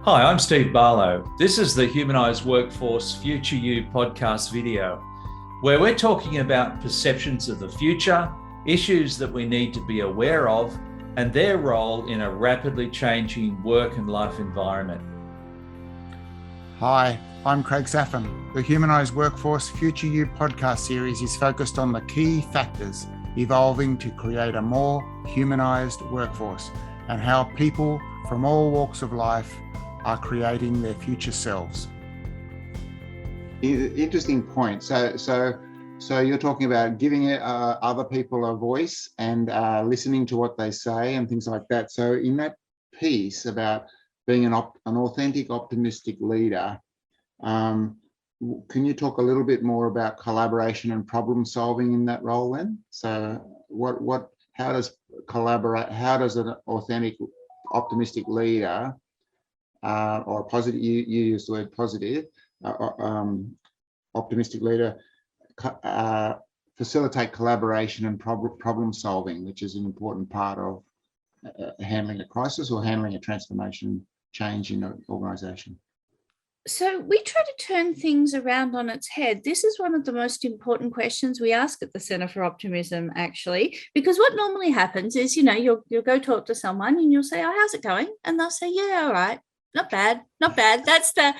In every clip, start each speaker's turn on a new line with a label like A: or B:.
A: Hi, I'm Steve Barlow. This is the Humanised Workforce Future You podcast video, where we're talking about perceptions of the future, issues that we need to be aware of, and their role in a rapidly changing work and life environment.
B: Hi, I'm Craig Saffin. The Humanised Workforce Future You podcast series is focused on the key factors evolving to create a more humanised workforce and how people from all walks of life are creating their future selves.
C: Interesting point. So you're talking about giving other people a voice and listening to what they say and things like that. So in that piece about being an authentic, optimistic leader, can you talk a little bit more about collaboration and problem solving in that role then? So how does an authentic, optimistic leader or positive, you use the word positive, optimistic leader, facilitate collaboration and problem solving, which is an important part of handling a crisis or handling a transformation change in an organisation?
D: So we try to turn things around on its head. This is one of the most important questions we ask at the Centre for Optimism, actually, because what normally happens is, you'll go talk to someone and you'll say, "Oh, how's it going?" And they'll say, "Yeah, all right. Not bad, not bad." That's the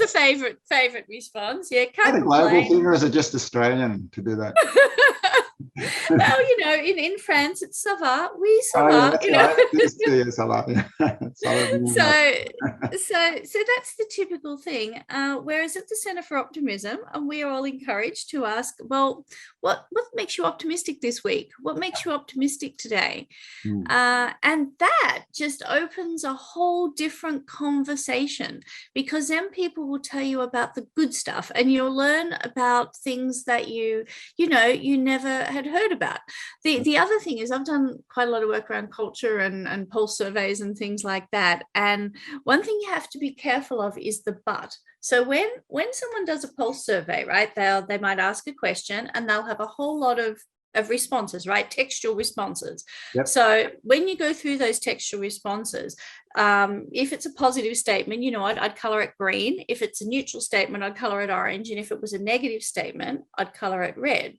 D: favourite response. Yeah, can't
C: complain. Is that a global thing, or is it just Australian to do that?
D: Well, in France it's ça va, oui, ça va. So that's the typical thing. Whereas at the Centre for Optimism, we are all encouraged to ask, well, what makes you optimistic this week? What makes you optimistic today? And that just opens a whole different conversation, because then people will tell you about the good stuff, and you'll learn about things that you never had heard about. The other thing is, I've done quite a lot of work around culture and pulse surveys and things like that. And one thing you have to be careful of is the but. So when someone does a pulse survey, right, they might ask a question and they'll have a whole lot of responses, right? Textual responses. Yep. So when you go through those textual responses, if it's a positive statement, I'd color it green. If it's a neutral statement, I'd color it orange. And if it was a negative statement, I'd color it red.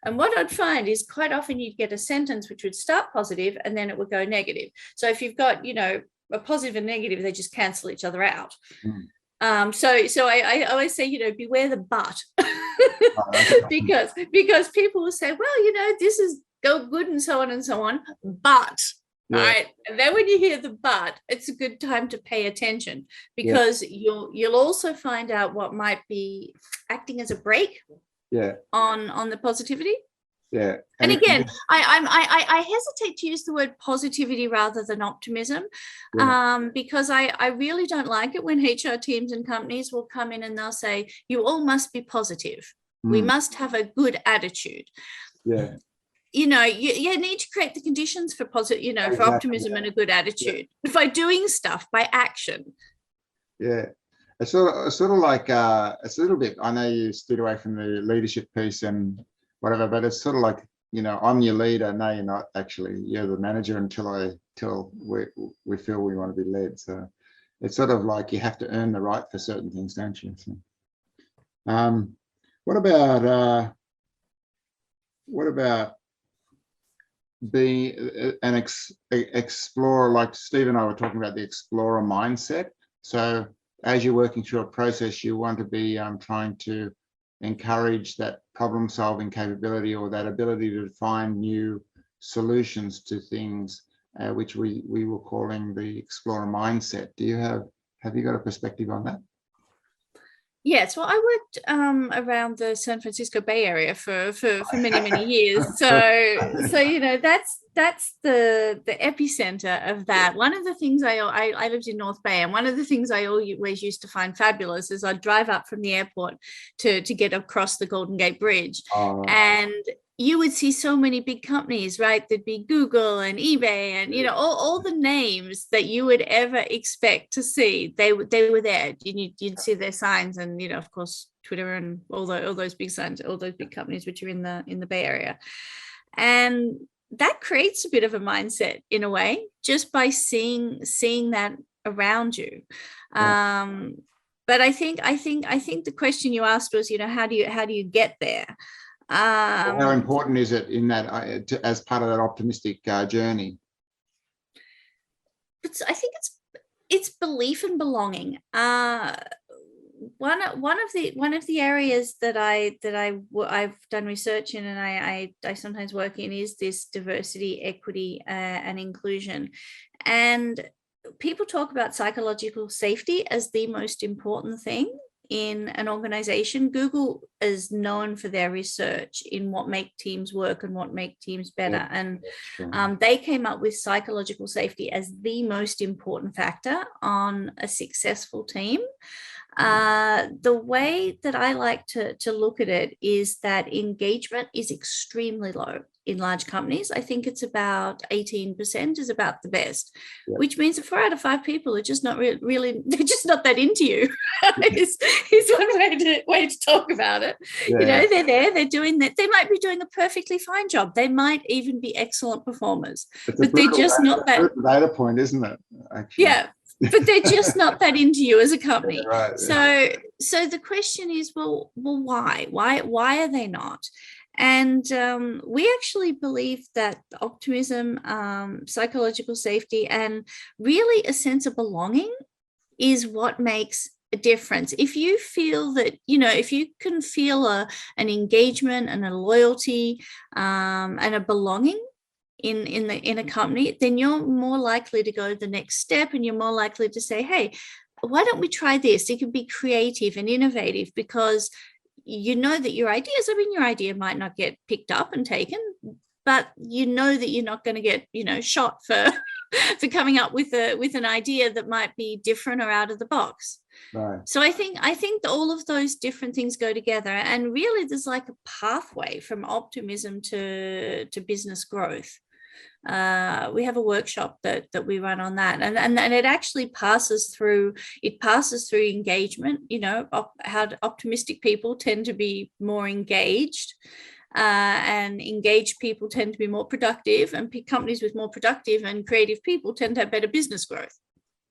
D: And what I'd find is quite often you'd get a sentence which would start positive and then it would go negative. So if you've got, a positive and negative, they just cancel each other out. So I always say, beware the but. because people will say, well, this is go good and so on, but right. And then when you hear the but, it's a good time to pay attention, because you'll also find out what might be acting as a brake on the positivity. Yeah. And again, I hesitate to use the word positivity rather than optimism, because I really don't like it when HR teams and companies will come in and they'll say, you all must be positive. We must have a good attitude. Yeah. You need to create the conditions for positive, for optimism and a good attitude by doing stuff, by action.
C: Yeah. It's sort of like, it's a little bit, I know you stood away from the leadership piece and whatever, but it's sort of like, I'm your leader. No, you're not actually. You're the manager until we feel we want to be led. So it's sort of like you have to earn the right for certain things, don't you? So, what about being an explorer? Like Steve and I were talking about the explorer mindset. So as you're working through a process, you want to be trying to encourage that problem solving capability, or that ability to find new solutions to things, which we were calling the explorer mindset. Have you got a perspective on that?
D: Yes, well, I worked around the San Francisco Bay Area for many years. So that's the epicenter of that. One of the things I lived in North Bay, and one of the things I always used to find fabulous is I'd drive up from the airport to get across the Golden Gate Bridge, and you would see so many big companies, right? There'd be Google and eBay and, all the names that you would ever expect to see. They were there. You'd see their signs, and, of course, Twitter and all those big signs, all those big companies which are in the Bay Area. And that creates a bit of a mindset in a way, just by seeing that around you.
C: Yeah.
D: But I think the question you asked was, how do you get there?
C: How important is it in that as part of that optimistic journey?
D: I think it's belief and belonging. One of the areas that I've done research in, and I sometimes work in, is this diversity, equity, and inclusion. And people talk about psychological safety as the most important thing in an organization. Google is known for their research in what make teams work and what make teams better.
C: Yeah,
D: and they came up with psychological safety as the most important factor on a successful team. The way that I like to look at it is that engagement is extremely low in large companies. I think it's about 18% is about the best, which means that 4 out of 5 people are just not really, they're just not that into you. is one way to talk about it.
C: Yeah.
D: They're there, they're doing that. They might be doing a perfectly fine job. They might even be excellent performers, but they're just not that
C: data point, isn't it? Actually.
D: Yeah. But they're just not that into you as a company.
C: Yeah, right.
D: So the question is, well, why are they not? And we actually believe that optimism, psychological safety, and really a sense of belonging is what makes a difference. If you feel that, if you can feel an engagement and a loyalty and a belonging in a company, then you're more likely to go the next step, and you're more likely to say, hey, why don't we try this? It can be creative and innovative, because you know that your idea might not get picked up and taken, but you know that you're not going to get shot for coming up with an idea that might be different or out of the box.
C: Right.
D: So I think that all of those different things go together, and really there's like a pathway from optimism to business growth. We have a workshop that we run on that, and it actually passes through engagement. How optimistic people tend to be more engaged, and engaged people tend to be more productive, and companies with more productive and creative people tend to have better business growth.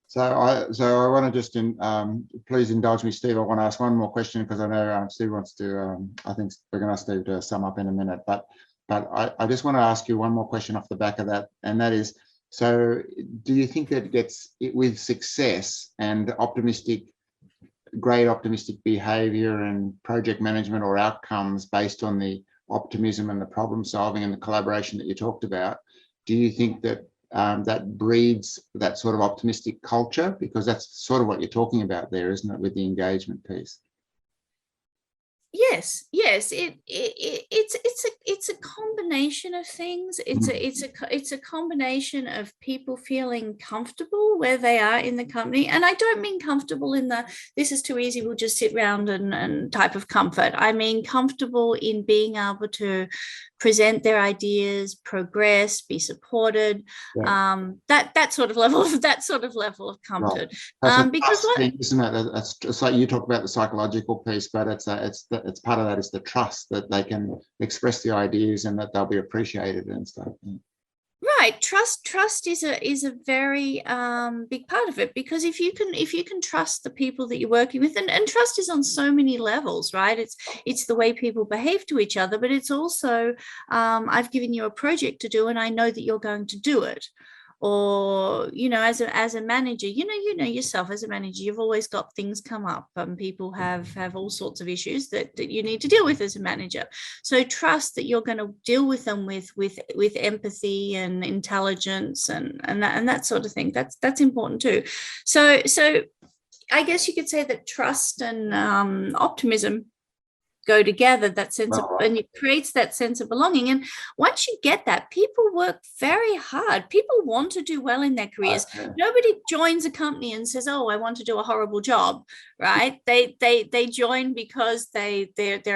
C: So I want to just please indulge me, Steve. I want to ask one more question, because I know Steve wants to. I think we're going to ask Steve to sum up in a minute, but I just want to ask you one more question off the back of that, and that is, so do you think that with success and great optimistic behavior and project management or outcomes based on the optimism and the problem solving and the collaboration that you talked about, do you think that that breeds that sort of optimistic culture? Because that's sort of what you're talking about there, isn't it, with the engagement piece?
D: Yes, it's a combination of things. It's a combination of people feeling comfortable where they are in the company, and I don't mean comfortable in the this is too easy, we'll just sit around and type of comfort. I mean comfortable in being able to present their ideas, progress, be supported. That sort of level of comfort.
C: Right.
D: Because what
C: thing, isn't it? It's like you talk about the psychological piece, but it's part of that is the trust that they can express the ideas and that they'll be appreciated and stuff.
D: Right, trust is a very big part of it, because if you can trust the people that you're working with, and trust is on so many levels, right? It's the way people behave to each other, but it's also I've given you a project to do and I know that you're going to do it. Or as a manager, you know yourself as a manager, you've always got things come up, and people have all sorts of issues that you need to deal with as a manager. So trust that you're going to deal with them with empathy and intelligence and that sort of thing. That's important too. So I guess you could say that trust and optimism go together, that sense of, and it creates that sense of belonging. And once you get that, people work very hard. People want to do well in their careers. Nobody joins a company and says, oh, I want to do a horrible job, right? They join because they're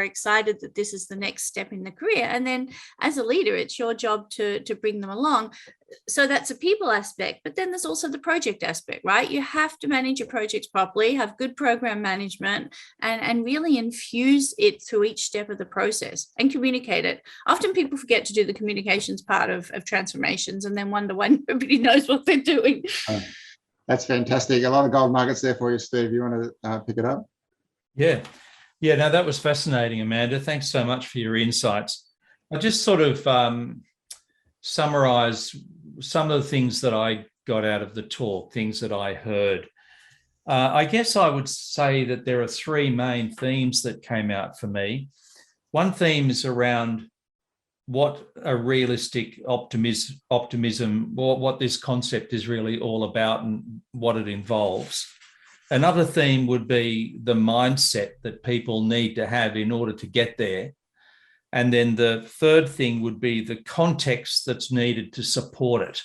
D: excited that this is the next step in the career. And then as a leader, it's your job to bring them along. So that's a people aspect, but then there's also the project aspect, right? You have to manage your projects properly, have good program management, and really infuse it through each step of the process and communicate it. Often people forget to do the communications part of transformations and then wonder why nobody knows what they're doing.
C: That's fantastic. A lot of gold nuggets there for you, Steve. You want to pick it up?
A: Yeah. No, that was fascinating, Amanda. Thanks so much for your insights. I just sort of summarize some of the things that I got out of the talk, things that I heard. I guess I would say that there are three main themes that came out for me. One theme is around what a realistic optimism, what this concept is really all about and what it involves. Another theme would be the mindset that people need to have in order to get there. And then the third thing would be the context that's needed to support it.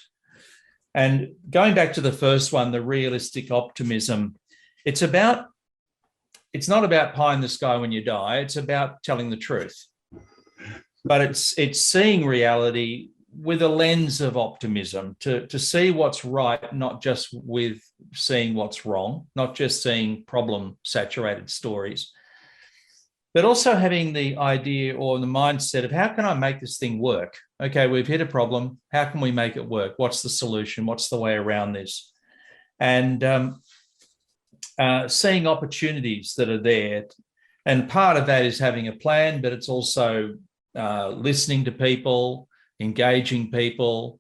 A: And going back to the first one, the realistic optimism, it's not about pie in the sky when you die. It's about telling the truth. But it's seeing reality with a lens of optimism, to see what's right, not just with seeing what's wrong, not just seeing problem-saturated stories, but also having the idea or the mindset of how can I make this thing work? Okay, we've hit a problem. How can we make it work? What's the solution? What's the way around this? And seeing opportunities that are there. And part of that is having a plan, but it's also listening to people, engaging people,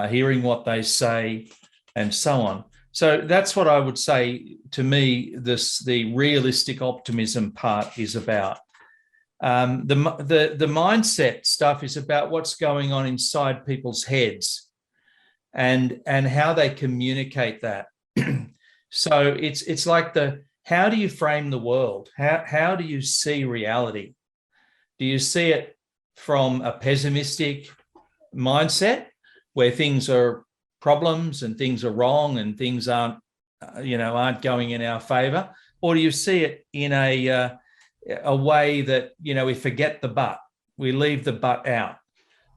A: hearing what they say, and so on. So that's what I would say, to me, the realistic optimism part is about. The mindset stuff is about what's going on inside people's heads and how they communicate that. So it's like how do you frame the world? How do you see reality? Do you see it from a pessimistic mindset where things are problems and things are wrong and things aren't going in our favor? Or do you see it in a way that, we forget the but, we leave the but out?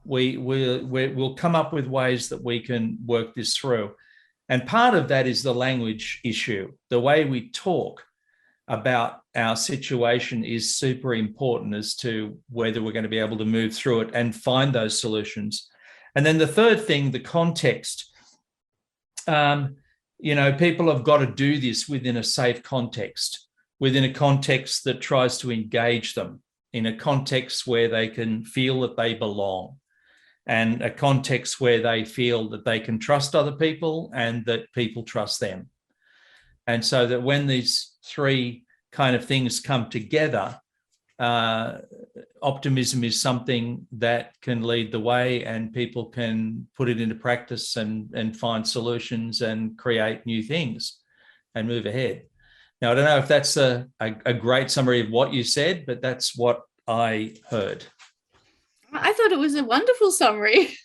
A: We'll come up with ways that we can work this through. And part of that is the language issue. The way we talk about our situation is super important as to whether we're going to be able to move through it and find those solutions. And then the third thing, the context. People have got to do this within a safe context, within a context that tries to engage them, in a context where they can feel that they belong, and a context where they feel that they can trust other people and that people trust them. And so that when these three kind of things come together, optimism is something that can lead the way, and people can put it into practice and find solutions and create new things and move ahead. Now, I don't know if that's a great summary of what you said, but that's what I heard.
D: I thought it was a wonderful summary.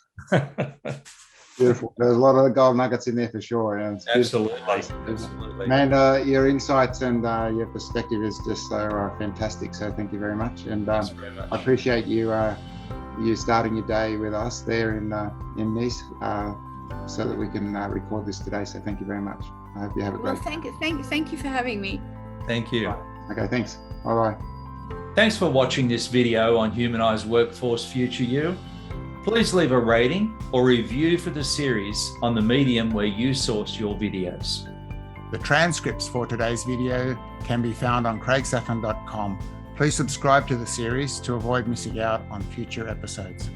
C: Beautiful. There's a lot of gold nuggets in there for sure. Yeah,
A: Absolutely.
C: Amanda, your insights and your perspective is just so fantastic. So thank you very much. And I appreciate you starting your day with us there in Nice, so that we can record this today. So thank you very much. I hope you have a great day.
D: Thank you for having me.
A: Thank you.
C: Okay, thanks. Bye-bye.
A: Thanks for watching this video on Humanised Workforce Future You. Please leave a rating or review for the series on the medium where you source your videos.
B: The transcripts for today's video can be found on craigsaffin.com. Please subscribe to the series to avoid missing out on future episodes.